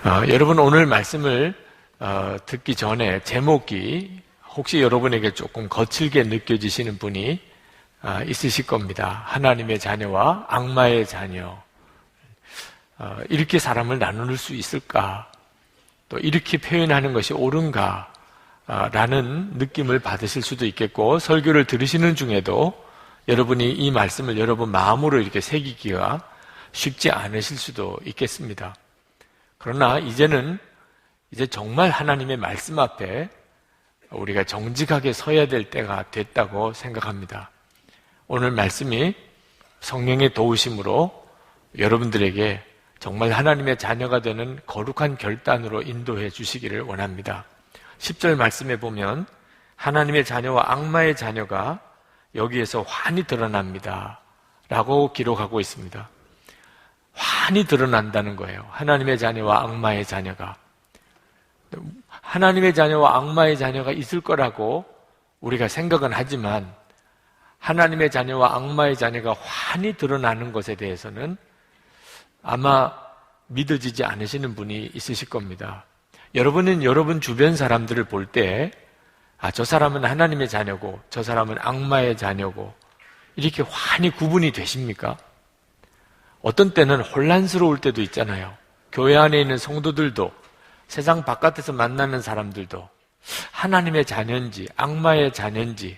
여러분 오늘 말씀을 듣기 전에 제목이 혹시 여러분에게 조금 거칠게 느껴지시는 분이 있으실 겁니다. 하나님의 자녀와 악마의 자녀. 이렇게 사람을 나눌 수 있을까? 또 이렇게 표현하는 것이 옳은가? 라는 느낌을 받으실 수도 있겠고, 설교를 들으시는 중에도 여러분이 이 말씀을 여러분 마음으로 이렇게 새기기가 쉽지 않으실 수도 있겠습니다. 그러나 이제 정말 하나님의 말씀 앞에 우리가 정직하게 서야 될 때가 됐다고 생각합니다. 오늘 말씀이 성령의 도우심으로 여러분들에게 정말 하나님의 자녀가 되는 거룩한 결단으로 인도해 주시기를 원합니다. 10절 말씀에 보면 하나님의 자녀와 악마의 자녀가 여기에서 환히 드러납니다 라고 기록하고 있습니다. 환히 드러난다는 거예요. 하나님의 자녀와 악마의 자녀가. 하나님의 자녀와 악마의 자녀가 있을 거라고 우리가 생각은 하지만 하나님의 자녀와 악마의 자녀가 환히 드러나는 것에 대해서는 아마 믿어지지 않으시는 분이 있으실 겁니다. 여러분은 여러분 주변 사람들을 볼 때 저 사람은 하나님의 자녀고 저 사람은 악마의 자녀고 이렇게 환히 구분이 되십니까? 어떤 때는 혼란스러울 때도 있잖아요. 교회 안에 있는 성도들도 세상 바깥에서 만나는 사람들도 하나님의 자녀인지 악마의 자녀인지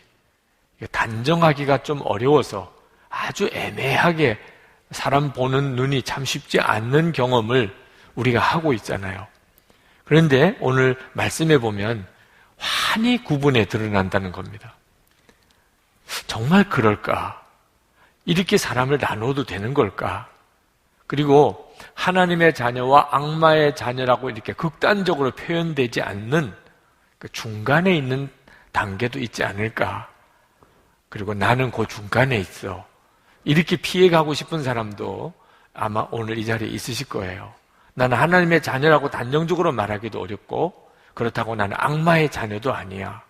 단정하기가 좀 어려워서 아주 애매하게 사람 보는 눈이 참 쉽지 않는 경험을 우리가 하고 있잖아요. 그런데 오늘 말씀해 보면 환히 구분해 드러난다는 겁니다. 정말 그럴까? 이렇게 사람을 나눠도 되는 걸까? 그리고 하나님의 자녀와 악마의 자녀라고 이렇게 극단적으로 표현되지 않는 그 중간에 있는 단계도 있지 않을까? 그리고 나는 그 중간에 있어. 이렇게 피해가고 싶은 사람도 아마 오늘 이 자리에 있으실 거예요. 나는 하나님의 자녀라고 단정적으로 말하기도 어렵고 그렇다고 나는 악마의 자녀도 아니야.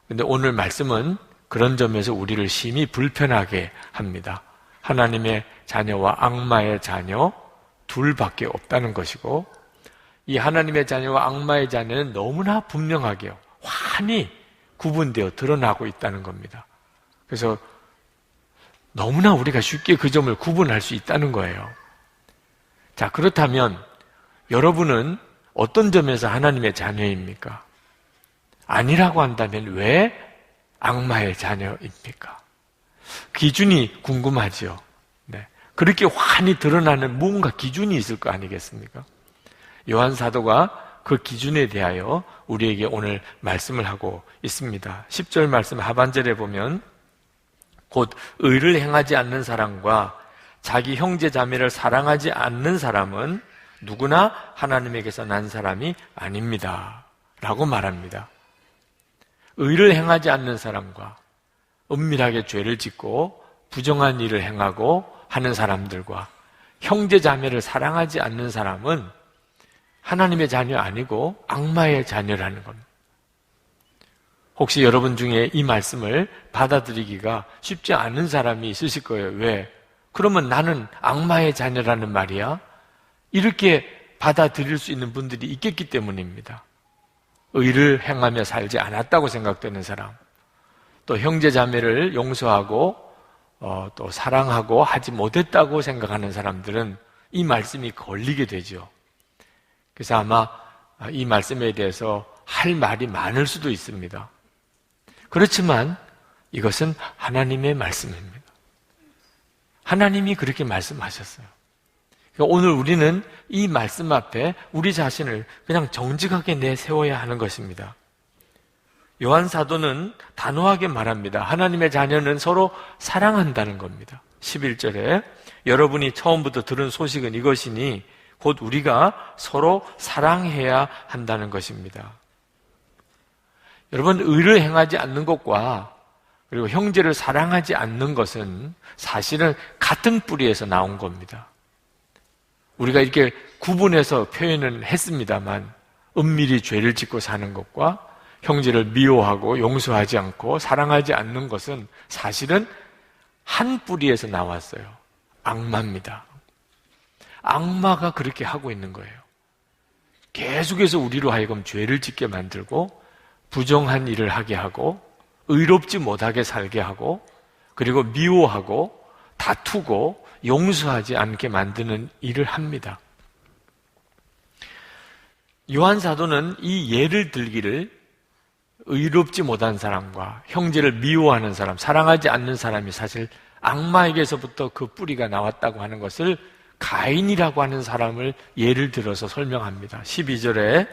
근데 오늘 말씀은 그런 점에서 우리를 심히 불편하게 합니다. 하나님의 자녀와 악마의 자녀 둘밖에 없다는 것이고 이 하나님의 자녀와 악마의 자녀는 너무나 분명하게 환히 구분되어 드러나고 있다는 겁니다. 그래서 너무나 우리가 쉽게 그 점을 구분할 수 있다는 거예요. 자, 그렇다면 여러분은 어떤 점에서 하나님의 자녀입니까? 아니라고 한다면 왜 악마의 자녀입니까? 기준이 궁금하죠. 네. 그렇게 환히 드러나는 뭔가 기준이 있을 거 아니겠습니까? 요한 사도가 그 기준에 대하여 우리에게 오늘 말씀을 하고 있습니다. 10절 말씀 하반절에 보면 곧 의를 행하지 않는 사람과 자기 형제 자매를 사랑하지 않는 사람은 누구나 하나님에게서 난 사람이 아닙니다 라고 말합니다. 의를 행하지 않는 사람과 은밀하게 죄를 짓고 부정한 일을 행하고 하는 사람들과 형제 자매를 사랑하지 않는 사람은 하나님의 자녀 아니고 악마의 자녀라는 겁니다. 혹시 여러분 중에 이 말씀을 받아들이기가 쉽지 않은 사람이 있으실 거예요. 왜? 그러면 나는 악마의 자녀라는 말이야? 이렇게 받아들일 수 있는 분들이 있겠기 때문입니다. 의를 행하며 살지 않았다고 생각되는 사람, 또 형제 자매를 용서하고 또 사랑하고 하지 못했다고 생각하는 사람들은 이 말씀이 걸리게 되죠. 그래서 아마 이 말씀에 대해서 할 말이 많을 수도 있습니다. 그렇지만 이것은 하나님의 말씀입니다. 하나님이 그렇게 말씀하셨어요. 그러니까 오늘 우리는 이 말씀 앞에 우리 자신을 그냥 정직하게 내세워야 하는 것입니다. 요한 사도는 단호하게 말합니다. 하나님의 자녀는 서로 사랑한다는 겁니다. 11절에 여러분이 처음부터 들은 소식은 이것이니 곧 우리가 서로 사랑해야 한다는 것입니다. 여러분, 의를 행하지 않는 것과 그리고 형제를 사랑하지 않는 것은 사실은 같은 뿌리에서 나온 겁니다. 우리가 이렇게 구분해서 표현은 했습니다만 은밀히 죄를 짓고 사는 것과 형제를 미워하고 용서하지 않고 사랑하지 않는 것은 사실은 한 뿌리에서 나왔어요. 악마입니다. 악마가 그렇게 하고 있는 거예요. 계속해서 우리로 하여금 죄를 짓게 만들고 부정한 일을 하게 하고 의롭지 못하게 살게 하고 그리고 미워하고 다투고 용서하지 않게 만드는 일을 합니다. 요한 사도는 이 예를 들기를 의롭지 못한 사람과 형제를 미워하는 사람, 사랑하지 않는 사람이 사실 악마에게서부터 그 뿌리가 나왔다고 하는 것을 가인이라고 하는 사람을 예를 들어서 설명합니다. 12절에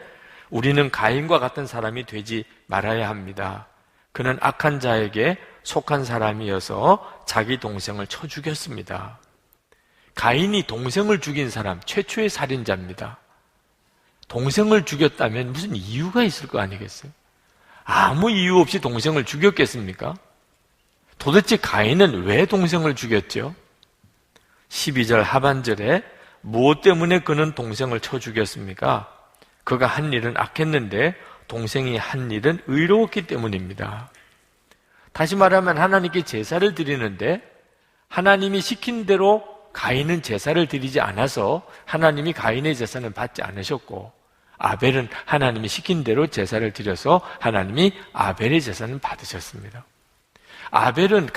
우리는 가인과 같은 사람이 되지 말아야 합니다. 그는 악한 자에게 속한 사람이어서 자기 동생을 쳐 죽였습니다. 가인이 동생을 죽인 사람, 최초의 살인자입니다. 동생을 죽였다면 무슨 이유가 있을 거 아니겠어요? 아무 이유 없이 동생을 죽였겠습니까? 도대체 가인은 왜 동생을 죽였죠? 12절 하반절에 무엇 때문에 그는 동생을 쳐 죽였습니까? 그가 한 일은 악했는데 동생이 한 일은 의로웠기 때문입니다. 다시 말하면 하나님께 제사를 드리는데 하나님이 시킨 대로 가인은 제사를 드리지 않아서 하나님이 가인의 제사는 받지 않으셨고 아벨은 하나님이 시킨 대로 제사를 드려서 하나님이 아벨의 제사는 받으셨습니다. 아벨은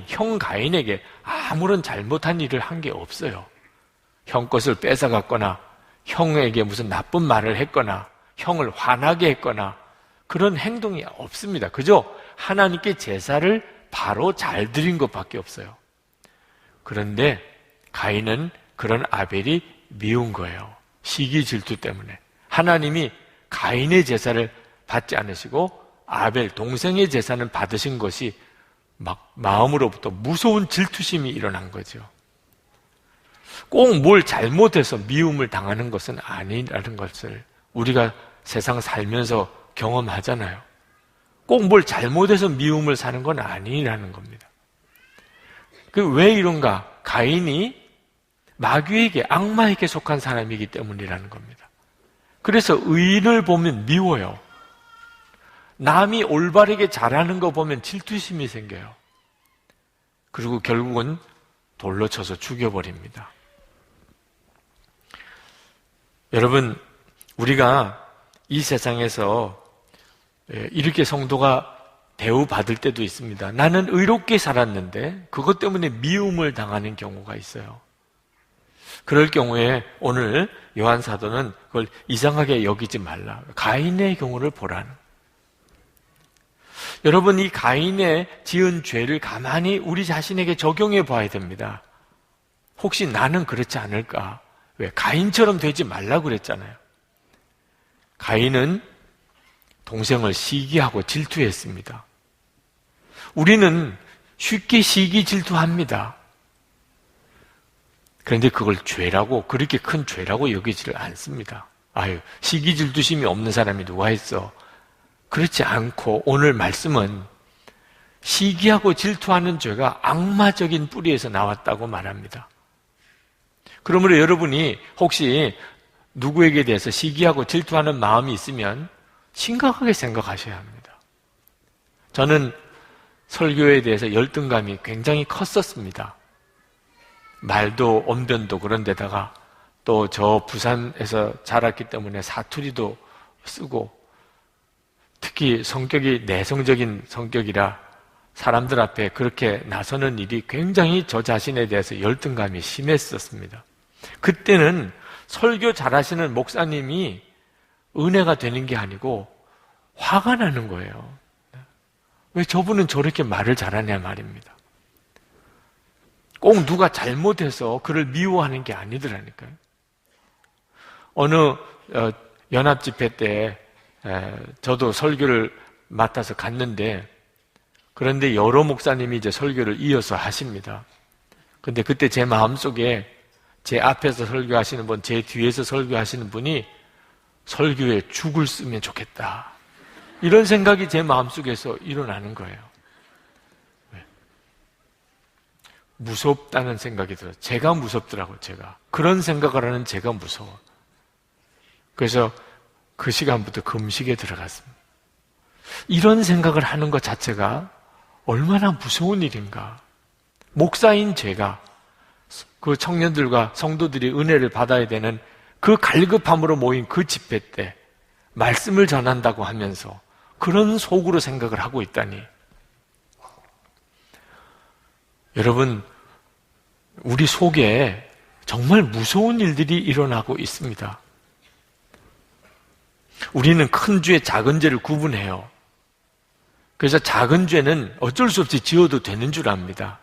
형 가인에게 아무런 잘못한 일을 한 게 없어요. 형 것을 뺏어갔거나 형에게 무슨 나쁜 말을 했거나 형을 화나게 했거나 그런 행동이 없습니다. 그저 하나님께 제사를 바로 잘 드린 것밖에 없어요. 그런데 가인은 그런 아벨이 미운 거예요. 시기 질투 때문에. 하나님이 가인의 제사를 받지 않으시고 아벨 동생의 제사는 받으신 것이 막 마음으로부터 무서운 질투심이 일어난 거죠. 꼭 뭘 잘못해서 미움을 당하는 것은 아니라는 것을 우리가 세상 살면서 경험하잖아요. 꼭 뭘 잘못해서 미움을 사는 건 아니라는 겁니다. 왜 이런가? 가인이 마귀에게, 악마에게 속한 사람이기 때문이라는 겁니다. 그래서 의인을 보면 미워요. 남이 올바르게 잘하는 거 보면 질투심이 생겨요. 그리고 결국은 돌로 쳐서 죽여버립니다. 여러분, 우리가 이 세상에서 이렇게 성도가 대우받을 때도 있습니다. 나는 의롭게 살았는데 그것 때문에 미움을 당하는 경우가 있어요. 그럴 경우에 오늘 요한 사도는 그걸 이상하게 여기지 말라. 가인의 경우를 보라는. 여러분, 이 가인의 지은 죄를 가만히 우리 자신에게 적용해 봐야 됩니다. 혹시 나는 그렇지 않을까? 왜? 가인처럼 되지 말라고 그랬잖아요. 가인은 동생을 시기하고 질투했습니다. 우리는 쉽게 시기 질투합니다. 그런데 그걸 죄라고, 그렇게 큰 죄라고 여기지를 않습니다. 아유, 시기 질투심이 없는 사람이 누가 있어? 그렇지 않고 오늘 말씀은 시기하고 질투하는 죄가 악마적인 뿌리에서 나왔다고 말합니다. 그러므로 여러분이 혹시 누구에게 대해서 시기하고 질투하는 마음이 있으면 심각하게 생각하셔야 합니다. 저는 설교에 대해서 열등감이 굉장히 컸었습니다. 말도 언변도 그런 데다가 또 저 부산에서 자랐기 때문에 사투리도 쓰고 특히 성격이 내성적인 성격이라 사람들 앞에 그렇게 나서는 일이 굉장히 저 자신에 대해서 열등감이 심했었습니다. 그때는 설교 잘하시는 목사님이 은혜가 되는 게 아니고 화가 나는 거예요. 왜 저분은 저렇게 말을 잘하냐 말입니다. 꼭 누가 잘못해서 그를 미워하는 게 아니더라니까요. 어느 연합집회 때 저도 설교를 맡아서 갔는데 그런데 여러 목사님이 이제 설교를 이어서 하십니다. 근데 그때 제 마음속에 제 앞에서 설교하시는 분, 제 뒤에서 설교하시는 분이 설교에 죽을 쓰면 좋겠다. 이런 생각이 제 마음속에서 일어나는 거예요. 왜? 무섭다는 생각이 들어요. 제가 무섭더라고요, 제가. 그런 생각을 하는 제가 무서워. 그래서 그 시간부터 금식에 들어갔습니다. 이런 생각을 하는 것 자체가 얼마나 무서운 일인가. 목사인 제가 그 청년들과 성도들이 은혜를 받아야 되는 그 갈급함으로 모인 그 집회 때 말씀을 전한다고 하면서 그런 속으로 생각을 하고 있다니. 여러분, 우리 속에 정말 무서운 일들이 일어나고 있습니다. 우리는 큰 죄, 작은 죄를 구분해요. 그래서 작은 죄는 어쩔 수 없이 지어도 되는 줄 압니다.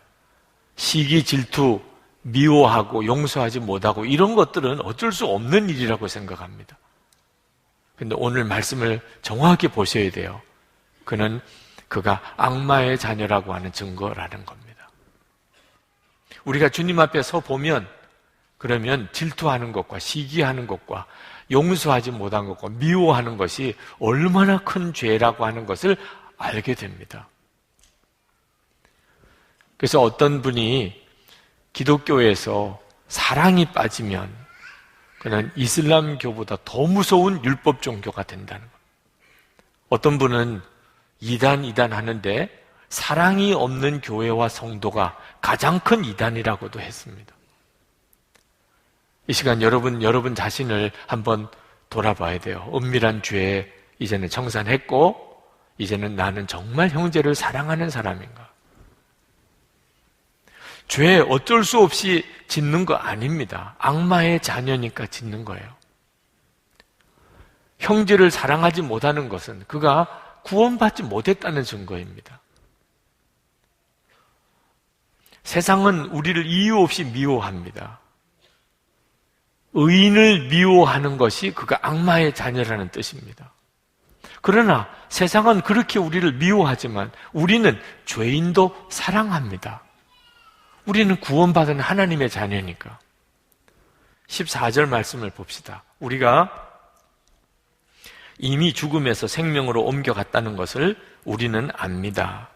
시기, 질투, 미워하고 용서하지 못하고 이런 것들은 어쩔 수 없는 일이라고 생각합니다. 그런데 오늘 말씀을 정확히 보셔야 돼요. 그가 악마의 자녀라고 하는 증거라는 겁니다. 우리가 주님 앞에 서 보면 그러면 질투하는 것과 시기하는 것과 용서하지 못한 것과 미워하는 것이 얼마나 큰 죄라고 하는 것을 알게 됩니다. 그래서 어떤 분이 기독교에서 사랑이 빠지면 그는 이슬람교보다 더 무서운 율법 종교가 된다는 것. 어떤 분은 이단 하는데 사랑이 없는 교회와 성도가 가장 큰 이단이라고도 했습니다. 이 시간 여러분 자신을 한번 돌아봐야 돼요. 은밀한 죄에 이제는 청산했고 이제는 나는 정말 형제를 사랑하는 사람인가? 죄 어쩔 수 없이 짓는 거 아닙니다. 악마의 자녀니까 짓는 거예요. 형제를 사랑하지 못하는 것은 그가 구원받지 못했다는 증거입니다. 세상은 우리를 이유 없이 미워합니다. 의인을 미워하는 것이 그가 악마의 자녀라는 뜻입니다. 그러나 세상은 그렇게 우리를 미워하지만 우리는 죄인도 사랑합니다. 우리는 구원받은 하나님의 자녀니까. 14절 말씀을 봅시다. 우리가 이미 죽음에서 생명으로 옮겨갔다는 것을 우리는 압니다.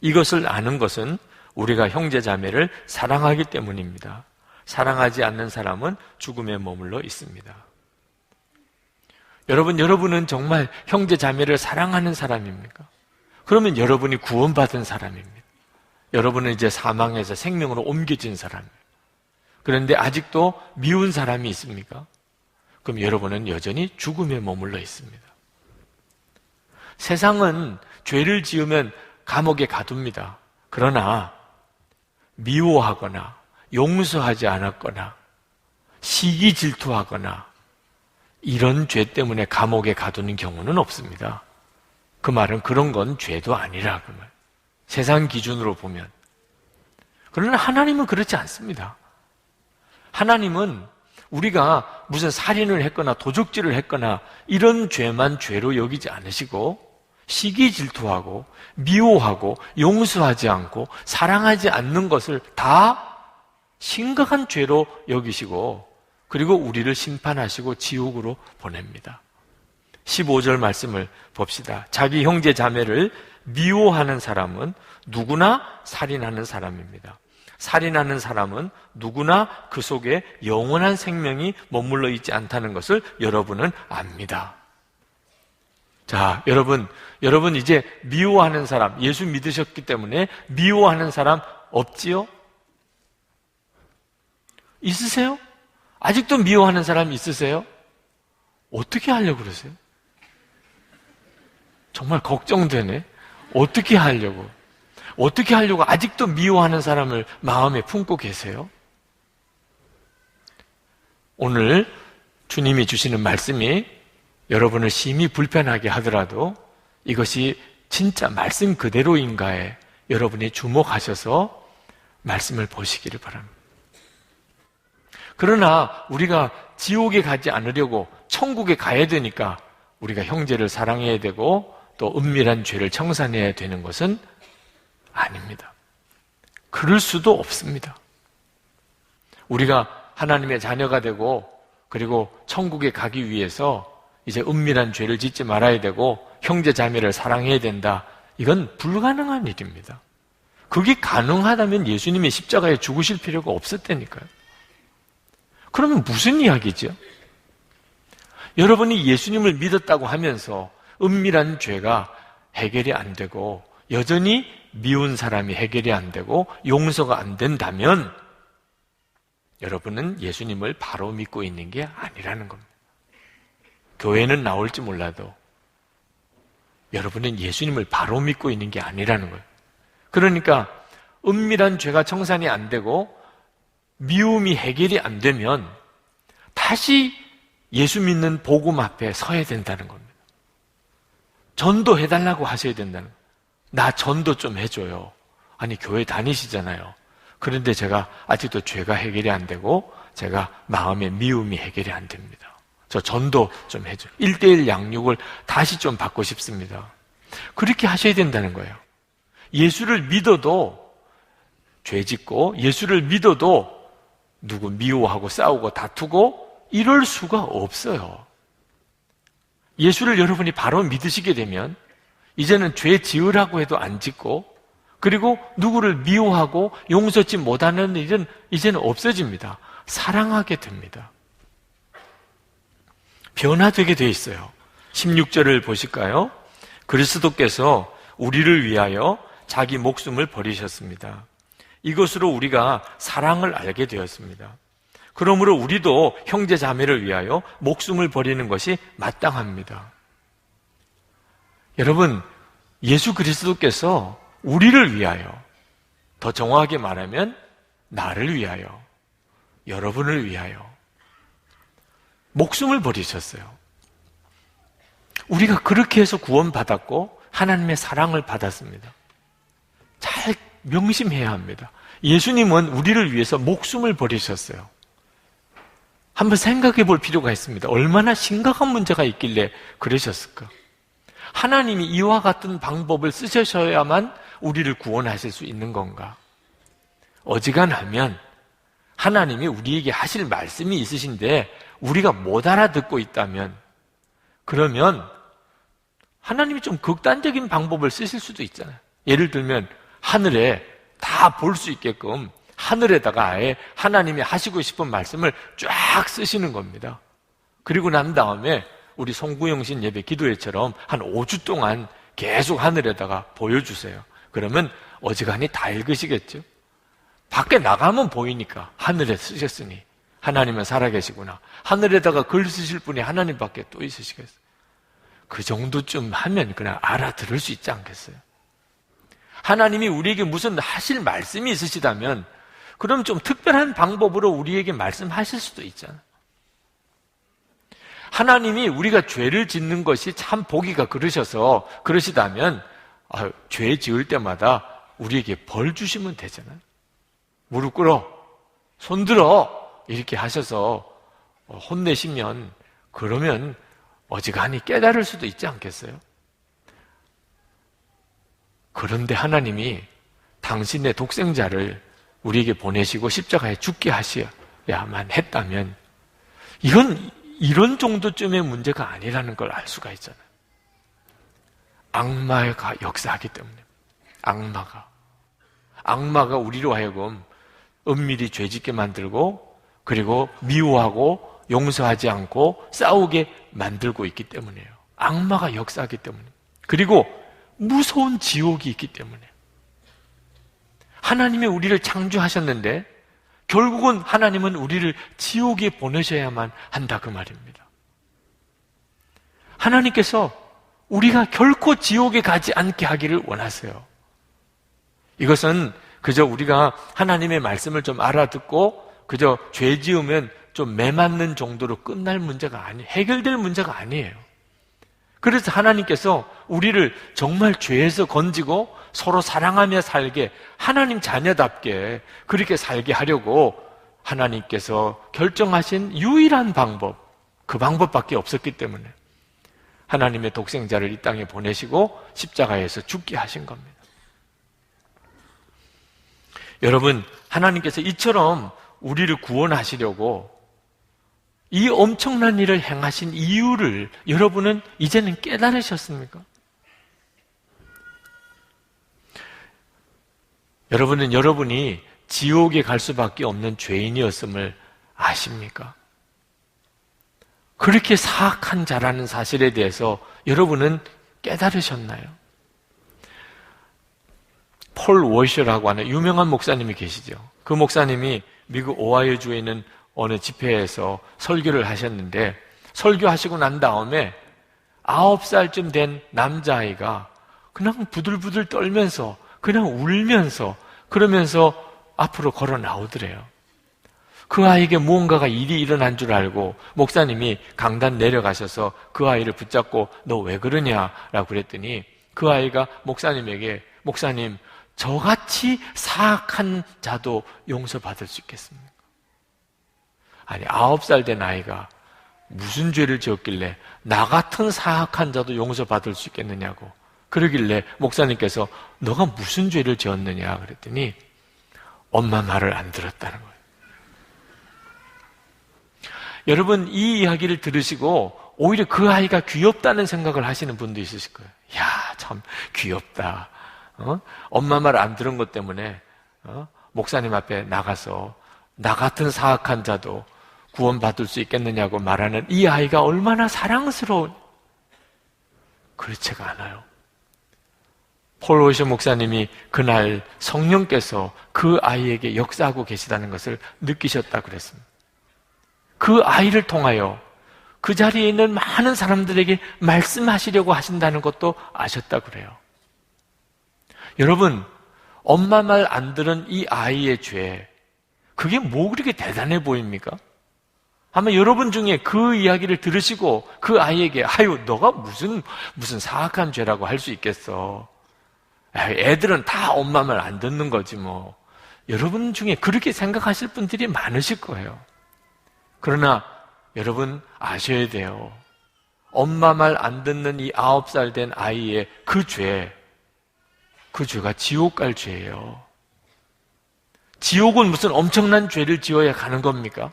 이것을 아는 것은 우리가 형제자매를 사랑하기 때문입니다. 사랑하지 않는 사람은 죽음에 머물러 있습니다. 여러분은 정말 형제자매를 사랑하는 사람입니까? 그러면 여러분이 구원받은 사람입니다. 여러분은 이제 사망에서 생명으로 옮겨진 사람이에요. 그런데 아직도 미운 사람이 있습니까? 그럼 여러분은 여전히 죽음에 머물러 있습니다. 세상은 죄를 지으면 감옥에 가둡니다. 그러나 미워하거나 용서하지 않았거나 시기 질투하거나 이런 죄 때문에 감옥에 가두는 경우는 없습니다. 그 말은 그런 건 죄도 아니라 그 말. 세상 기준으로 보면. 그러나 하나님은 그렇지 않습니다. 하나님은 우리가 무슨 살인을 했거나 도적질을 했거나 이런 죄만 죄로 여기지 않으시고 시기 질투하고 미워하고 용서하지 않고 사랑하지 않는 것을 다 심각한 죄로 여기시고 그리고 우리를 심판하시고 지옥으로 보냅니다. 15절 말씀을 봅시다. 자기 형제 자매를 미워하는 사람은 누구나 살인하는 사람입니다. 살인하는 사람은 누구나 그 속에 영원한 생명이 머물러 있지 않다는 것을 여러분은 압니다. 자, 여러분 이제 미워하는 사람, 예수 믿으셨기 때문에 미워하는 사람 없지요? 있으세요? 아직도 미워하는 사람 있으세요? 어떻게 하려고 그러세요? 정말 걱정되네. 어떻게 하려고 아직도 미워하는 사람을 마음에 품고 계세요? 오늘 주님이 주시는 말씀이 여러분을 심히 불편하게 하더라도 이것이 진짜 말씀 그대로인가에 여러분이 주목하셔서 말씀을 보시기를 바랍니다. 그러나 우리가 지옥에 가지 않으려고 천국에 가야 되니까 우리가 형제를 사랑해야 되고 또 은밀한 죄를 청산해야 되는 것은 아닙니다. 그럴 수도 없습니다. 우리가 하나님의 자녀가 되고 그리고 천국에 가기 위해서 이제 은밀한 죄를 짓지 말아야 되고 형제 자매를 사랑해야 된다. 이건 불가능한 일입니다. 그게 가능하다면 예수님이 십자가에 죽으실 필요가 없었다니까요. 그러면 무슨 이야기죠? 여러분이 예수님을 믿었다고 하면서 은밀한 죄가 해결이 안 되고 여전히 미운 사람이 해결이 안 되고 용서가 안 된다면 여러분은 예수님을 바로 믿고 있는 게 아니라는 겁니다. 교회는 나올지 몰라도 여러분은 예수님을 바로 믿고 있는 게 아니라는 거예요. 그러니까 은밀한 죄가 청산이 안 되고 미움이 해결이 안 되면 다시 예수 믿는 복음 앞에 서야 된다는 겁니다. 전도해달라고 하셔야 된다는 거예요. 나 전도 좀 해줘요. 아니, 교회 다니시잖아요. 그런데 제가 아직도 죄가 해결이 안 되고 제가 마음의 미움이 해결이 안 됩니다. 저 전도 좀 해줘요. 1:1 양육을 다시 좀 받고 싶습니다. 그렇게 하셔야 된다는 거예요. 예수를 믿어도 죄 짓고 예수를 믿어도 누구 미워하고 싸우고 다투고 이럴 수가 없어요. 예수를 여러분이 바로 믿으시게 되면 이제는 죄 지으라고 해도 안 짓고 그리고 누구를 미워하고 용서치 못하는 일은 이제는 없어집니다. 사랑하게 됩니다. 변화되게 돼 있어요. 16절을 보실까요? 그리스도께서 우리를 위하여 자기 목숨을 버리셨습니다. 이것으로 우리가 사랑을 알게 되었습니다. 그러므로 우리도 형제 자매를 위하여 목숨을 버리는 것이 마땅합니다. 여러분, 예수 그리스도께서 우리를 위하여, 더 정확하게 말하면 나를 위하여, 여러분을 위하여 목숨을 버리셨어요. 우리가 그렇게 해서 구원받았고 하나님의 사랑을 받았습니다. 잘 명심해야 합니다. 예수님은 우리를 위해서 목숨을 버리셨어요. 한번 생각해 볼 필요가 있습니다. 얼마나 심각한 문제가 있길래 그러셨을까? 하나님이 이와 같은 방법을 쓰셔야만 우리를 구원하실 수 있는 건가? 어지간하면 하나님이 우리에게 하실 말씀이 있으신데 우리가 못 알아듣고 있다면 그러면 하나님이 좀 극단적인 방법을 쓰실 수도 있잖아요. 예를 들면 하늘에 다 볼 수 있게끔 하늘에다가 아예 하나님이 하시고 싶은 말씀을 쫙 쓰시는 겁니다. 그리고 난 다음에 우리 송구영신 예배 기도회처럼 한 5주 동안 계속 하늘에다가 보여주세요. 그러면 어지간히 다 읽으시겠죠? 밖에 나가면 보이니까 하늘에 쓰셨으니 하나님은 살아계시구나. 하늘에다가 글 쓰실 분이 하나님밖에 또 있으시겠어요? 그 정도쯤 하면 그냥 알아들을 수 있지 않겠어요? 하나님이 우리에게 무슨 하실 말씀이 있으시다면 그럼 좀 특별한 방법으로 우리에게 말씀하실 수도 있잖아요. 하나님이 우리가 죄를 짓는 것이 참 보기가 그러시다면 죄 지을 때마다 우리에게 벌 주시면 되잖아요. 무릎 꿇어, 손 들어 이렇게 하셔서 혼내시면 그러면 어지간히 깨달을 수도 있지 않겠어요? 그런데 하나님이 당신의 독생자를 우리에게 보내시고 십자가에 죽게 하셔야만 했다면 이런 정도쯤의 문제가 아니라는 걸 알 수가 있잖아요. 악마가 역사하기 때문에 악마가 우리로 하여금 은밀히 죄짓게 만들고 그리고 미워하고 용서하지 않고 싸우게 만들고 있기 때문이에요. 악마가 역사하기 때문에. 그리고 무서운 지옥이 있기 때문에. 하나님이 우리를 창조하셨는데 결국은 하나님은 우리를 지옥에 보내셔야만 한다 그 말입니다. 하나님께서 우리가 결코 지옥에 가지 않게 하기를 원하세요. 이것은 그저 우리가 하나님의 말씀을 좀 알아듣고 그저 죄 지으면 좀 매맞는 정도로 끝날 문제가 해결될 문제가 아니에요. 그래서 하나님께서 우리를 정말 죄에서 건지고 서로 사랑하며 살게 하나님 자녀답게 그렇게 살게 하려고 하나님께서 결정하신 유일한 방법, 그 방법밖에 없었기 때문에 하나님의 독생자를 이 땅에 보내시고 십자가에서 죽게 하신 겁니다. 여러분, 하나님께서 이처럼 우리를 구원하시려고 이 엄청난 일을 행하신 이유를 여러분은 이제는 깨달으셨습니까? 여러분은 여러분이 지옥에 갈 수밖에 없는 죄인이었음을 아십니까? 그렇게 사악한 자라는 사실에 대해서 여러분은 깨달으셨나요? 폴 워셔라고 하는 유명한 목사님이 계시죠. 그 목사님이 미국 오하이오주에 있는 어느 집회에서 설교를 하셨는데, 설교하시고 난 다음에 9살쯤 된 남자아이가 그냥 부들부들 떨면서 그냥 울면서 그러면서 앞으로 걸어 나오더래요. 그 아이에게 무언가가 일이 일어난 줄 알고 목사님이 강단 내려가셔서 그 아이를 붙잡고 너 왜 그러냐라고 그랬더니 그 아이가 목사님에게 목사님, 저같이 사악한 자도 용서받을 수 있겠습니까? 아니, 9살 된 아이가 무슨 죄를 지었길래 나 같은 사악한 자도 용서받을 수 있겠느냐고 그러길래 목사님께서 너가 무슨 죄를 지었느냐 그랬더니 엄마 말을 안 들었다는 거예요. 여러분, 이 이야기를 들으시고 오히려 그 아이가 귀엽다는 생각을 하시는 분도 있으실 거예요. 야, 참 귀엽다. 엄마 말 안 들은 것 때문에 목사님 앞에 나가서 나 같은 사악한 자도 구원받을 수 있겠느냐고 말하는 이 아이가 얼마나 사랑스러운. 그렇지가 않아요. 폴 오셔 목사님이 그날 성령께서 그 아이에게 역사하고 계시다는 것을 느끼셨다 그랬습니다. 그 아이를 통하여 그 자리에 있는 많은 사람들에게 말씀하시려고 하신다는 것도 아셨다 그래요. 여러분, 엄마 말 안 들은 이 아이의 죄, 그게 뭐 그렇게 대단해 보입니까? 아마 여러분 중에 그 이야기를 들으시고 그 아이에게 아유, 너가 무슨 사악한 죄라고 할 수 있겠어. 애들은 다 엄마 말 안 듣는 거지 뭐. 여러분 중에 그렇게 생각하실 분들이 많으실 거예요. 그러나 여러분 아셔야 돼요. 엄마 말 안 듣는 이 9살 된 아이의 그 죄가 지옥 갈 죄예요. 지옥은 무슨 엄청난 죄를 지어야 가는 겁니까?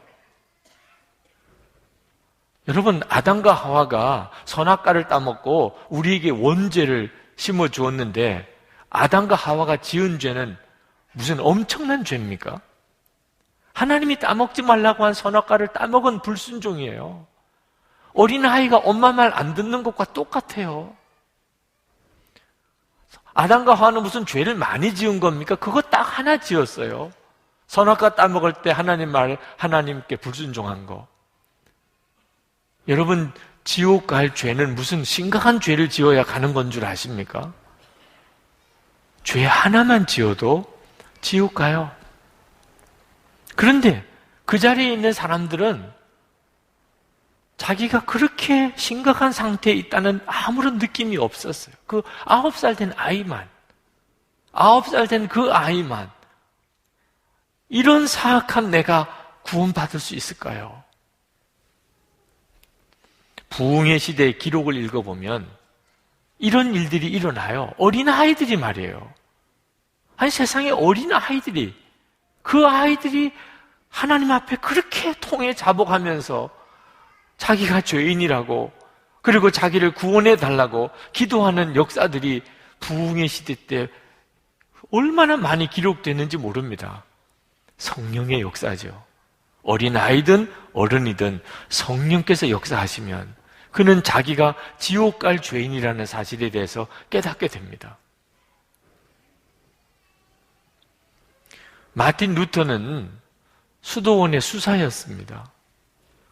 여러분, 아담과 하와가 선악과를 따먹고 우리에게 원죄를 심어 주었는데 아담과 하와가 지은 죄는 무슨 엄청난 죄입니까? 하나님이 따먹지 말라고 한 선악과를 따먹은 불순종이에요. 어린아이가 엄마 말 안 듣는 것과 똑같아요. 아담과 하와는 무슨 죄를 많이 지은 겁니까? 그거 딱 하나 지었어요. 선악과 따먹을 때 하나님께 불순종한 거. 여러분, 지옥 갈 죄는 무슨 심각한 죄를 지어야 가는 건 줄 아십니까? 죄 하나만 지어도 지옥 가요. 그런데 그 자리에 있는 사람들은 자기가 그렇게 심각한 상태에 있다는 아무런 느낌이 없었어요. 그 9살 된 아이만, 9살 된 그 아이만 이런 사악한 내가 구원받을 수 있을까요? 부흥의 시대의 기록을 읽어보면 이런 일들이 일어나요. 어린아이들이 말이에요. 아니, 세상에 어린아이들이, 그 아이들이 하나님 앞에 그렇게 통해 자복하면서 자기가 죄인이라고, 그리고 자기를 구원해 달라고 기도하는 역사들이 부흥의 시대 때 얼마나 많이 기록되는지 모릅니다. 성령의 역사죠. 어린아이든 어른이든 성령께서 역사하시면 그는 자기가 지옥 갈 죄인이라는 사실에 대해서 깨닫게 됩니다. 마틴 루터는 수도원의 수사였습니다.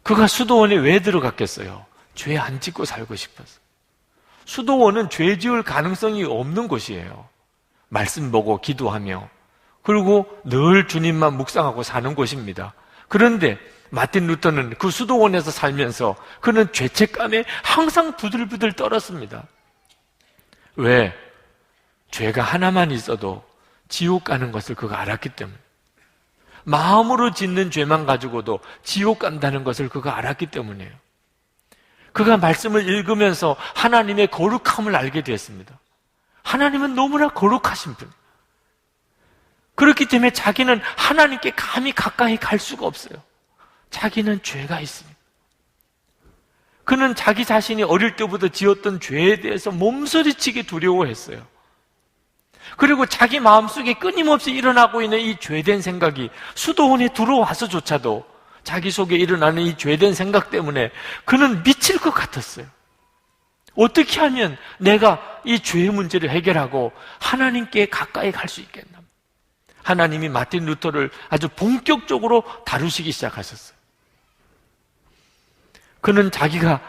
그가 수도원에 왜 들어갔겠어요? 죄 안 짓고 살고 싶어서. 수도원은 죄 지을 가능성이 없는 곳이에요. 말씀 보고 기도하며 그리고 늘 주님만 묵상하고 사는 곳입니다. 그런데 마틴 루터는 그 수도원에서 살면서 그는 죄책감에 항상 부들부들 떨었습니다. 왜? 죄가 하나만 있어도 지옥 가는 것을 그가 알았기 때문에, 마음으로 짓는 죄만 가지고도 지옥 간다는 것을 그가 알았기 때문이에요. 그가 말씀을 읽으면서 하나님의 거룩함을 알게 되었습니다. 하나님은 너무나 거룩하신 분. 그렇기 때문에 자기는 하나님께 감히 가까이 갈 수가 없어요. 자기는 죄가 있습니다. 그는 자기 자신이 어릴 때부터 지었던 죄에 대해서 몸서리치게 두려워했어요. 그리고 자기 마음속에 끊임없이 일어나고 있는 이 죄된 생각이 수도원에 들어와서조차도 자기 속에 일어나는 이 죄된 생각 때문에 그는 미칠 것 같았어요. 어떻게 하면 내가 이 죄의 문제를 해결하고 하나님께 가까이 갈 수 있겠나? 하나님이 마틴 루터를 아주 본격적으로 다루시기 시작하셨어요. 그는 자기가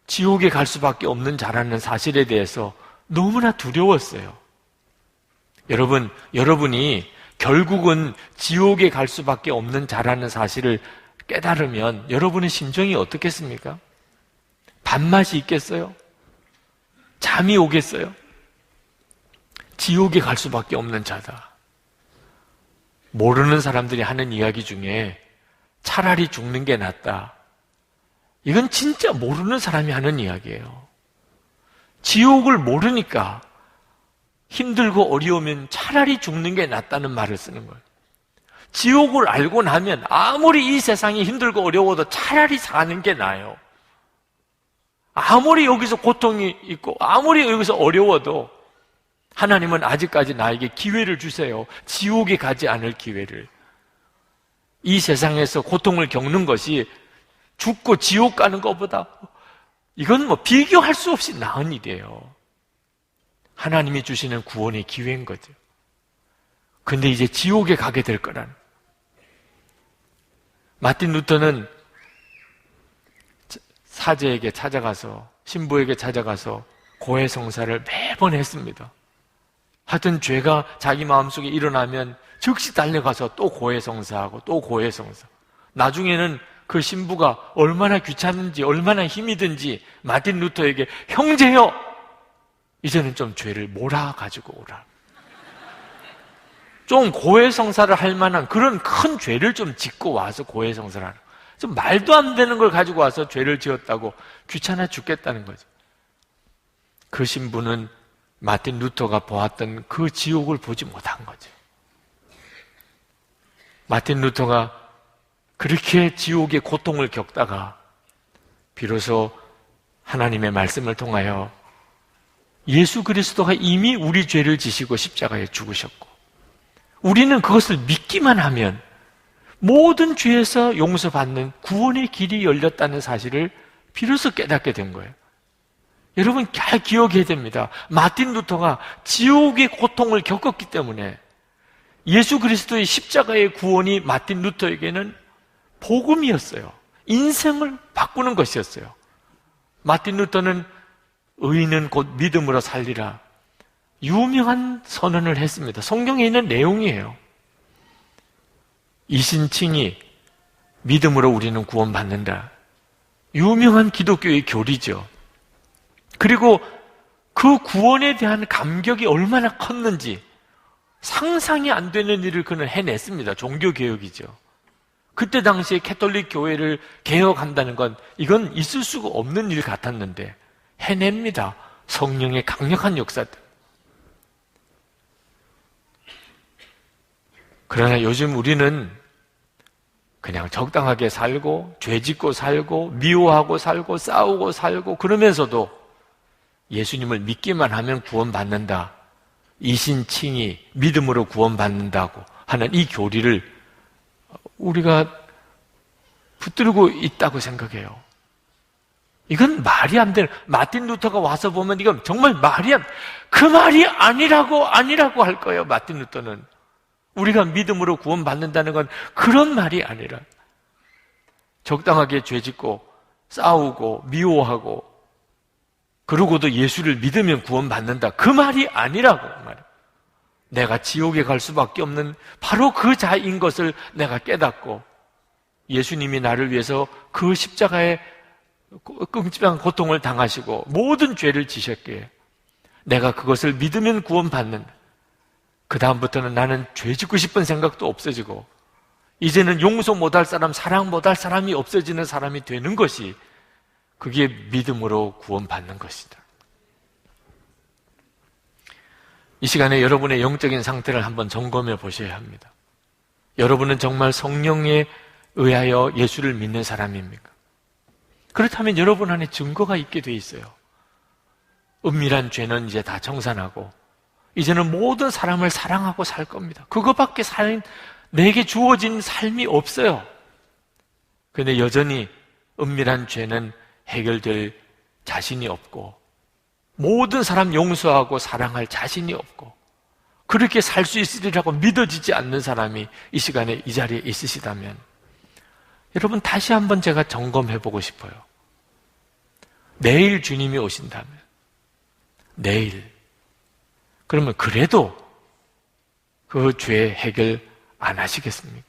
지옥에 갈 수밖에 없는 자라는 사실에 대해서 너무나 두려웠어요. 여러분이 결국은 지옥에 갈 수밖에 없는 자라는 사실을 깨달으면 여러분의 심정이 어떻겠습니까? 밥맛이 있겠어요? 잠이 오겠어요? 지옥에 갈 수밖에 없는 자다. 모르는 사람들이 하는 이야기 중에 차라리 죽는 게 낫다. 이건 진짜 모르는 사람이 하는 이야기예요. 지옥을 모르니까 힘들고 어려우면 차라리 죽는 게 낫다는 말을 쓰는 거예요. 지옥을 알고 나면 아무리 이 세상이 힘들고 어려워도 차라리 사는 게 나아요. 아무리 여기서 고통이 있고 아무리 여기서 어려워도 하나님은 아직까지 나에게 기회를 주세요. 지옥에 가지 않을 기회를. 이 세상에서 고통을 겪는 것이 죽고 지옥 가는 것보다 이건 비교할 수 없이 나은 일이에요. 하나님이 주시는 구원의 기회인 거죠. 근데 이제 지옥에 가게 될 거란. 마틴 루터는 사제에게 찾아가서, 신부에게 찾아가서 고해성사를 매번 했습니다. 하여튼 죄가 자기 마음속에 일어나면 즉시 달려가서 또 고해성사하고 또 고해성사. 나중에는 그 신부가 얼마나 귀찮은지 얼마나 힘이 든지 마틴 루터에게 형제여! 이제는 좀 죄를 몰아가지고 오라. 좀 고해성사를 할 만한 그런 큰 죄를 좀 짓고 와서 고해성사를 하는 거예요. 좀 말도 안 되는 걸 가지고 와서 죄를 지었다고 귀찮아 죽겠다는 거죠. 그 신부는 마틴 루터가 보았던 그 지옥을 보지 못한 거죠. 마틴 루터가 그렇게 지옥의 고통을 겪다가 비로소 하나님의 말씀을 통하여 예수 그리스도가 이미 우리 죄를 지시고 십자가에 죽으셨고 우리는 그것을 믿기만 하면 모든 죄에서 용서받는 구원의 길이 열렸다는 사실을 비로소 깨닫게 된 거예요. 여러분 잘 기억해야 됩니다. 마틴 루터가 지옥의 고통을 겪었기 때문에 예수 그리스도의 십자가의 구원이 마틴 루터에게는 복음이었어요. 인생을 바꾸는 것이었어요. 마틴 루터는 의인은 곧 믿음으로 살리라. 유명한 선언을 했습니다. 성경에 있는 내용이에요. 이신칭이 믿음으로 우리는 구원받는다. 유명한 기독교의 교리죠. 그리고 그 구원에 대한 감격이 얼마나 컸는지 상상이 안 되는 일을 그는 해냈습니다. 종교개혁이죠. 그때 당시에 캐톨릭 교회를 개혁한다는 건 이건 있을 수가 없는 일 같았는데 해냅니다. 성령의 강력한 역사들. 그러나 요즘 우리는 그냥 적당하게 살고 죄 짓고 살고 미워하고 살고 싸우고 살고 그러면서도 예수님을 믿기만 하면 구원받는다. 이신칭이 믿음으로 구원받는다고 하는 이 교리를 우리가 붙들고 있다고 생각해요. 이건 말이 안 되는, 마틴 루터가 와서 보면 이건 정말 그 말이 아니라고 할 거예요, 마틴 루터는. 우리가 믿음으로 구원받는다는 건 그런 말이 아니라 적당하게 죄 짓고 싸우고 미워하고 그러고도 예수를 믿으면 구원받는다. 그 말이 아니라고 말이에요. 내가 지옥에 갈 수밖에 없는 바로 그 자인 것을 내가 깨닫고 예수님이 나를 위해서 그 십자가에 끔찍한 고통을 당하시고 모든 죄를 지셨기에 내가 그것을 믿으면 구원받는다. 그 다음부터는 나는 죄 짓고 싶은 생각도 없어지고 이제는 용서 못할 사람, 사랑 못할 사람이 없어지는 사람이 되는 것이 그게 믿음으로 구원받는 것이다. 이 시간에 여러분의 영적인 상태를 한번 점검해 보셔야 합니다. 여러분은 정말 성령에 의하여 예수를 믿는 사람입니까? 그렇다면 여러분 안에 증거가 있게 돼 있어요. 은밀한 죄는 이제 다 청산하고 이제는 모든 사람을 사랑하고 살 겁니다. 그거밖에 내게 주어진 삶이 없어요. 그런데 여전히 은밀한 죄는 해결될 자신이 없고 모든 사람 용서하고 사랑할 자신이 없고 그렇게 살 수 있으리라고 믿어지지 않는 사람이 이 시간에 이 자리에 있으시다면 여러분 다시 한번 제가 점검해 보고 싶어요. 내일 주님이 오신다면 내일 그러면 그래도 그 죄 해결 안 하시겠습니까?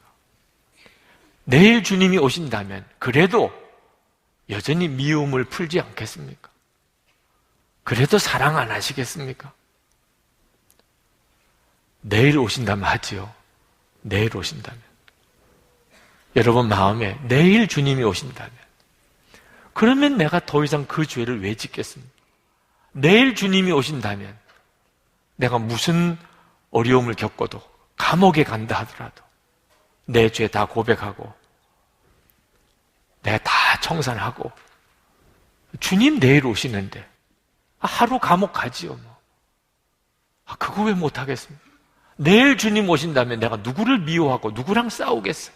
내일 주님이 오신다면 그래도 여전히 미움을 풀지 않겠습니까? 그래도 사랑 안 하시겠습니까? 내일 오신다면 하지요. 내일 오신다면. 여러분 마음에 내일 주님이 오신다면 그러면 내가 더 이상 그 죄를 왜 짓겠습니까? 내일 주님이 오신다면 내가 무슨 어려움을 겪어도 감옥에 간다 하더라도 내 죄 다 고백하고 내가 다 청산하고 주님 내일 오시는데 하루 감옥 가지요 뭐. 그거 왜 못하겠습니까? 내일 주님 오신다면 내가 누구를 미워하고 누구랑 싸우겠어요?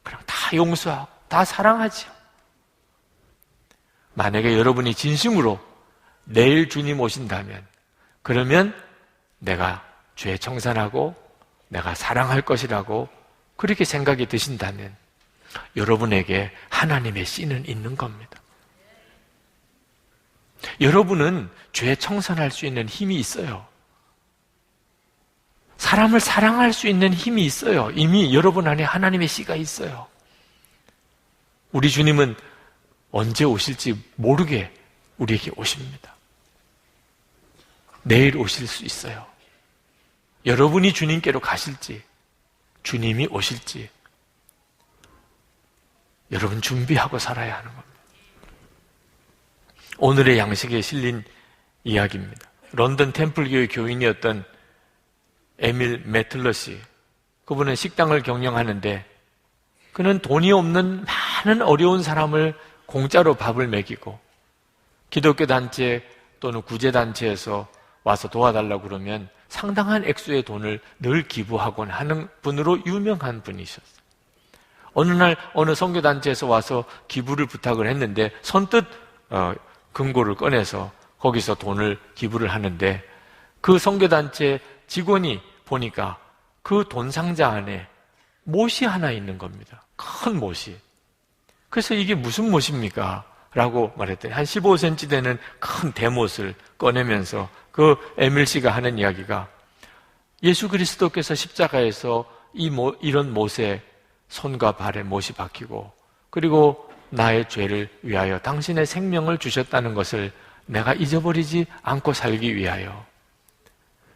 그냥 다 용서하고 다 사랑하지요. 만약에 여러분이 진심으로 내일 주님 오신다면 그러면 내가 죄 청산하고 내가 사랑할 것이라고 그렇게 생각이 드신다면 여러분에게 하나님의 씨는 있는 겁니다. 여러분은 죄 청산할 수 있는 힘이 있어요. 사람을 사랑할 수 있는 힘이 있어요. 이미 여러분 안에 하나님의 씨가 있어요. 우리 주님은 언제 오실지 모르게 우리에게 오십니다. 내일 오실 수 있어요. 여러분이 주님께로 가실지 주님이 오실지 여러분 준비하고 살아야 하는 겁니다. 오늘의 양식에 실린 이야기입니다. 런던 템플교의 교인이었던 에밀 매틀러시, 그분은 식당을 경영하는데 그는 돈이 없는 많은 어려운 사람을 공짜로 밥을 먹이고 기독교 단체 또는 구제단체에서 와서 도와달라고 그러면 상당한 액수의 돈을 늘 기부하곤 하는 분으로 유명한 분이셨어요. 어느 날 어느 선교단체에서 와서 기부를 부탁을 했는데 선뜻 금고를 꺼내서 거기서 돈을 기부를 하는데 그 선교단체 직원이 보니까 그 돈 상자 안에 못이 하나 있는 겁니다. 큰 못이. 그래서 이게 무슨 못입니까? 라고 말했더니 한 15cm 되는 큰 대못을 꺼내면서 그 에밀 씨가 하는 이야기가 예수 그리스도께서 십자가에서 이런 못에 손과 발에 못이 박히고 그리고 나의 죄를 위하여 당신의 생명을 주셨다는 것을 내가 잊어버리지 않고 살기 위하여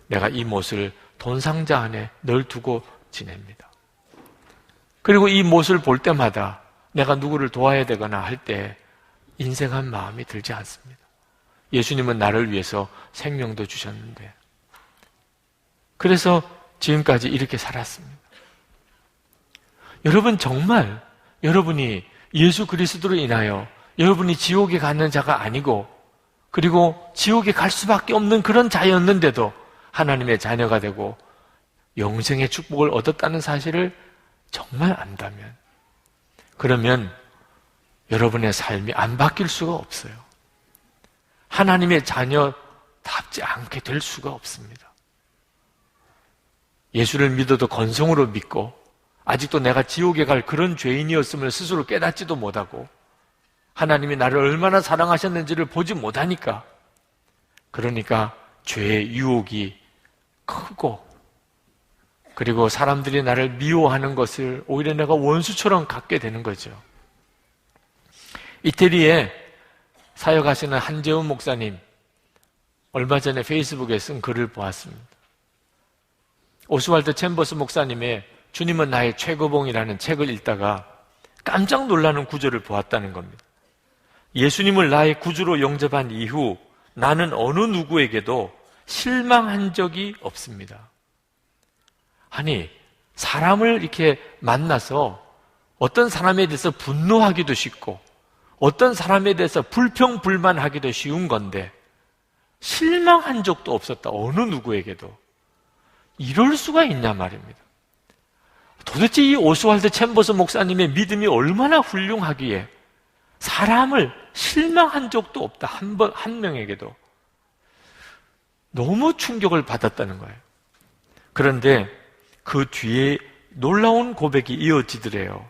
내가 이 못을 돈 상자 안에 늘 두고 지냅니다. 그리고 이 못을 볼 때마다 내가 누구를 도와야 되거나 할 때 인색한 마음이 들지 않습니다. 예수님은 나를 위해서 생명도 주셨는데 그래서 지금까지 이렇게 살았습니다. 여러분 정말 여러분이 예수 그리스도로 인하여 여러분이 지옥에 가는 자가 아니고 그리고 지옥에 갈 수밖에 없는 그런 자였는데도 하나님의 자녀가 되고 영생의 축복을 얻었다는 사실을 정말 안다면 그러면 여러분의 삶이 안 바뀔 수가 없어요. 하나님의 자녀답지 않게 될 수가 없습니다. 예수를 믿어도 건성으로 믿고 아직도 내가 지옥에 갈 그런 죄인이었음을 스스로 깨닫지도 못하고 하나님이 나를 얼마나 사랑하셨는지를 보지 못하니까 그러니까 죄의 유혹이 크고 그리고 사람들이 나를 미워하는 것을 오히려 내가 원수처럼 갖게 되는 거죠. 이태리에 사역하시는 한재훈 목사님 얼마 전에 페이스북에 쓴 글을 보았습니다. 오스왈드 챔버스 목사님의 주님은 나의 최고봉이라는 책을 읽다가 깜짝 놀라는 구절을 보았다는 겁니다. 예수님을 나의 구주로 영접한 이후 나는 어느 누구에게도 실망한 적이 없습니다. 아니, 사람을 이렇게 만나서 어떤 사람에 대해서 분노하기도 쉽고 어떤 사람에 대해서 불평불만하기도 쉬운 건데 실망한 적도 없었다. 어느 누구에게도. 이럴 수가 있냐 말입니다. 도대체 이 오스왈드 챔버스 목사님의 믿음이 얼마나 훌륭하기에 사람을 실망한 적도 없다. 한 명에게도. 너무 충격을 받았다는 거예요. 그런데 그 뒤에 놀라운 고백이 이어지더래요.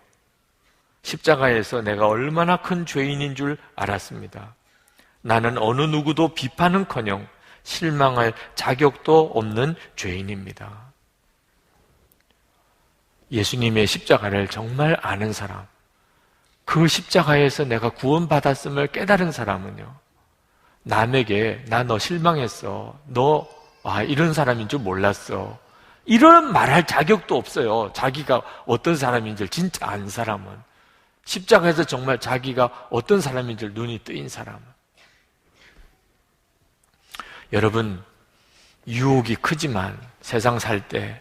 십자가에서 내가 얼마나 큰 죄인인 줄 알았습니다. 나는 어느 누구도 비판은커녕 실망할 자격도 없는 죄인입니다. 예수님의 십자가를 정말 아는 사람, 그 십자가에서 내가 구원받았음을 깨달은 사람은요, 남에게 나 너 실망했어, 너 이런 사람인 줄 몰랐어, 이런 말할 자격도 없어요. 자기가 어떤 사람인 줄 진짜 안 사람은, 십자가에서 정말 자기가 어떤 사람인 줄 눈이 뜨인 사람은. 여러분, 유혹이 크지만 세상 살 때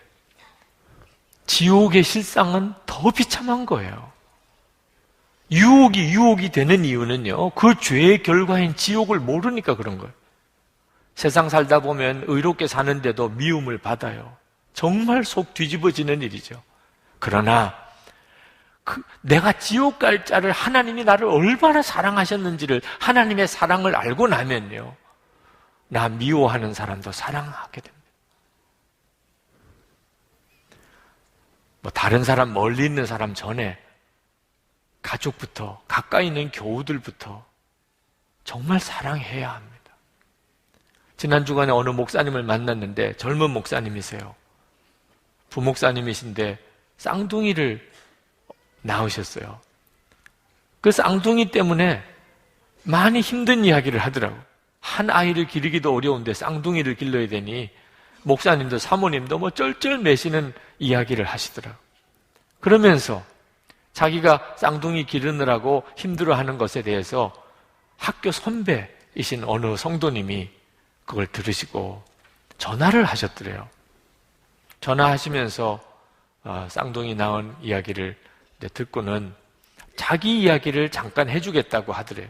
지옥의 실상은 더 비참한 거예요. 유혹이 되는 이유는요, 그 죄의 결과인 지옥을 모르니까 그런 거예요. 세상 살다 보면 의롭게 사는데도 미움을 받아요. 정말 속 뒤집어지는 일이죠. 그러나 내가 지옥 갈 자를, 하나님이 나를 얼마나 사랑하셨는지를, 하나님의 사랑을 알고 나면요, 나 미워하는 사람도 사랑하게 됩니다. 다른 사람, 멀리 있는 사람 전에 가족부터, 가까이 있는 교우들부터 정말 사랑해야 합니다. 지난 주간에 어느 목사님을 만났는데 젊은 목사님이세요. 부목사님이신데 쌍둥이를 낳으셨어요. 그 쌍둥이 때문에 많이 힘든 이야기를 하더라고요. 한 아이를 기르기도 어려운데 쌍둥이를 길러야 되니 목사님도 사모님도 쩔쩔매시는 이야기를 하시더라고요. 그러면서 자기가 쌍둥이 기르느라고 힘들어하는 것에 대해서 학교 선배이신 어느 성도님이 그걸 들으시고 전화를 하셨더래요. 전화하시면서 쌍둥이 낳은 이야기를 듣고는 자기 이야기를 잠깐 해주겠다고 하더래요.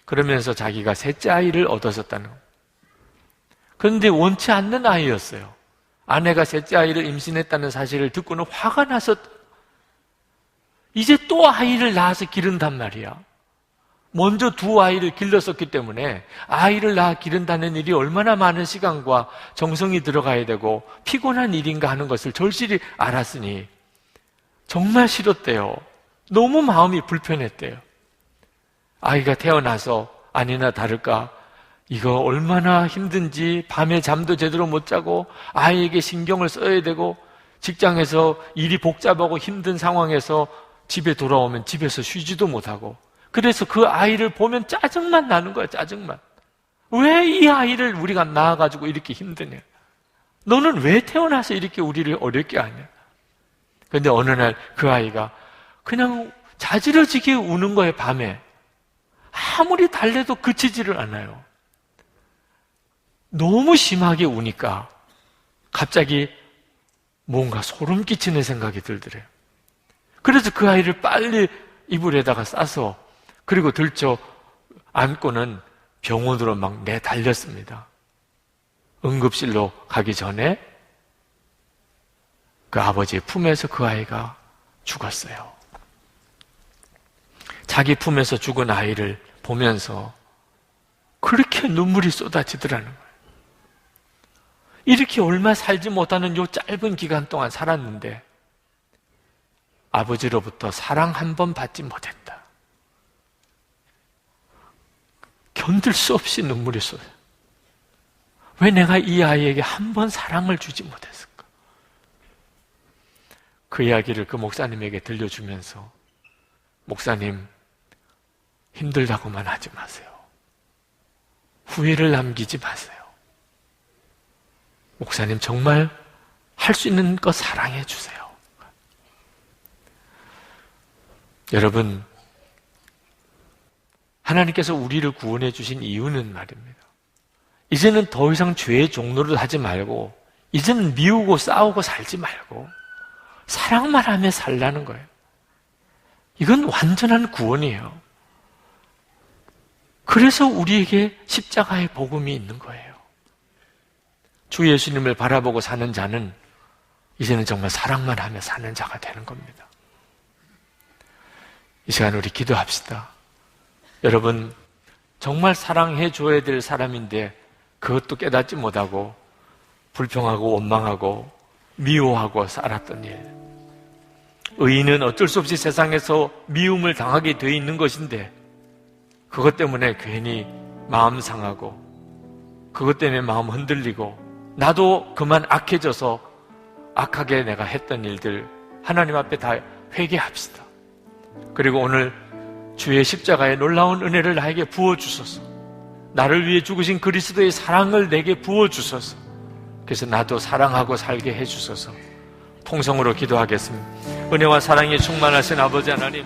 그러면서 자기가 셋째 아이를 얻었었다는 거예요. 그런데 원치 않는 아이였어요. 아내가 셋째 아이를 임신했다는 사실을 듣고는 화가 나서 이제 또 아이를 낳아서 기른단 말이야. 먼저 두 아이를 길렀었기 때문에 아이를 낳아 기른다는 일이 얼마나 많은 시간과 정성이 들어가야 되고 피곤한 일인가 하는 것을 절실히 알았으니 정말 싫었대요. 너무 마음이 불편했대요. 아이가 태어나서 아니나 다를까 이거 얼마나 힘든지, 밤에 잠도 제대로 못 자고 아이에게 신경을 써야 되고 직장에서 일이 복잡하고 힘든 상황에서 집에 돌아오면 집에서 쉬지도 못하고, 그래서 그 아이를 보면 짜증만 나는 거야. 짜증만. 왜 이 아이를 우리가 낳아가지고 이렇게 힘드냐? 너는 왜 태어나서 이렇게 우리를 어렵게 하냐? 그런데 어느 날 그 아이가 그냥 자지러지게 우는 거예요. 밤에. 아무리 달래도 그치지를 않아요. 너무 심하게 우니까 갑자기 뭔가 소름 끼치는 생각이 들더래요. 그래서 그 아이를 빨리 이불에다가 싸서 그리고 들쳐 안고는 병원으로 막 내달렸습니다. 응급실로 가기 전에 그 아버지의 품에서 그 아이가 죽었어요. 자기 품에서 죽은 아이를 보면서 그렇게 눈물이 쏟아지더라는 거예요. 이렇게 얼마 살지 못하는 요 짧은 기간 동안 살았는데 아버지로부터 사랑 한 번 받지 못했다. 견딜 수 없이 눈물이 쏟아요. 왜 내가 이 아이에게 한 번 사랑을 주지 못했을까? 그 이야기를 그 목사님에게 들려주면서 목사님, 힘들다고만 하지 마세요. 후회를 남기지 마세요. 목사님, 정말 할 수 있는 것 사랑해 주세요. 여러분, 하나님께서 우리를 구원해 주신 이유는 말입니다. 이제는 더 이상 죄의 종로를 하지 말고, 이제는 미우고 싸우고 살지 말고 사랑만 하며 살라는 거예요. 이건 완전한 구원이에요. 그래서 우리에게 십자가의 복음이 있는 거예요. 주 예수님을 바라보고 사는 자는 이제는 정말 사랑만 하며 사는 자가 되는 겁니다. 이 시간 우리 기도합시다. 여러분, 정말 사랑해 줘야 될 사람인데 그것도 깨닫지 못하고 불평하고 원망하고 미워하고 살았던 일. 의인은 어쩔 수 없이 세상에서 미움을 당하게 되어 있는 것인데 그것 때문에 괜히 마음 상하고 그것 때문에 마음 흔들리고 나도 그만 악해져서 악하게 내가 했던 일들 하나님 앞에 다 회개합시다. 그리고 오늘 주의 십자가의 놀라운 은혜를 나에게 부어주소서. 나를 위해 죽으신 그리스도의 사랑을 내게 부어주소서. 그래서 나도 사랑하고 살게 해주소서. 통성으로 기도하겠습니다. 은혜와 사랑이 충만하신 아버지 하나님,